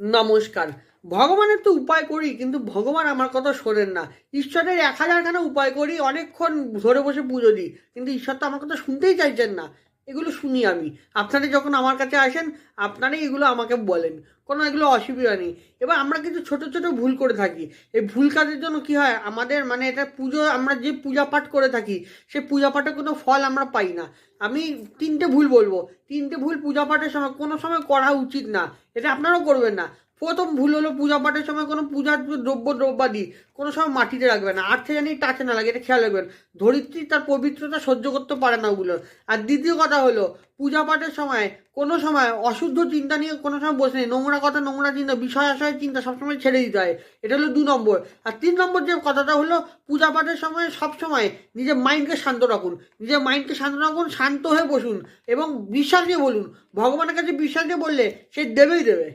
নমস্কার। ভগবানের তো উপায় করি, কিন্তু ভগবান আমার কথা শোনেন না। ঈশ্বরের 1000খানা উপায় করি, অনেকক্ষণ ধরে বসে পুজো দিই, কিন্তু ঈশ্বর তো আমার কথা শুনতেই চাইছেন না। এগুলো শুনি আমি। আপনারা যখন আমার কাছে আসেন, আপনারাই এগুলো আমাকে বলেন, কোনো এগুলো অসুবিধা নেই। এবার আমরা কিন্তু ছোট ছোট ভুল করে থাকি। এই ভুল কাজের জন্য কি হয়, আমাদের মানে এটা পুজো, আমরা যে পূজা পাঠ করে থাকি, সে পূজা পাঠের কোনো ফল আমরা পাই না। আমি 3টে ভুল বলবো। 3টে ভুল পূজা পাঠের সময় কোনো সময় করা উচিত না। এটা আপনারাও করবেন না। প্রথম ভুল হলো, পূজা পাঠের সময় কোনো পূজার দ্রব্যাদি কোনো সময় মাটিতে রাখবেন না, আর্থে জানি টাচে না লাগে, এটা খেয়াল রাখবেন। ধরিত্রী তার পবিত্রতা সহ্য করতে পারে না ওগুলো। আর দ্বিতীয় কথা হলো, পূজা পাঠের সময় কোনো সময় অশুদ্ধ চিন্তা নিয়ে কোনো সময় বসে নেই। নোংরা কথা, নোংরা চিন্তা, বিষয় আশয়ের চিন্তা সবসময় ছেড়ে দিতে হয়। এটা হলো 2 নম্বর। আর 3 নম্বর যে কথাটা হলো, পূজা পাঠের সময় সবসময় নিজের মাইন্ডকে শান্ত রাখুন। নিজের মাইন্ডকে শান্ত রাখুন, শান্ত হয়ে বসুন এবং বিশ্বাস দিয়ে বলুন। ভগবানের কাছে বিশ্বাস দিয়ে বললে সে দেবেই দেবে।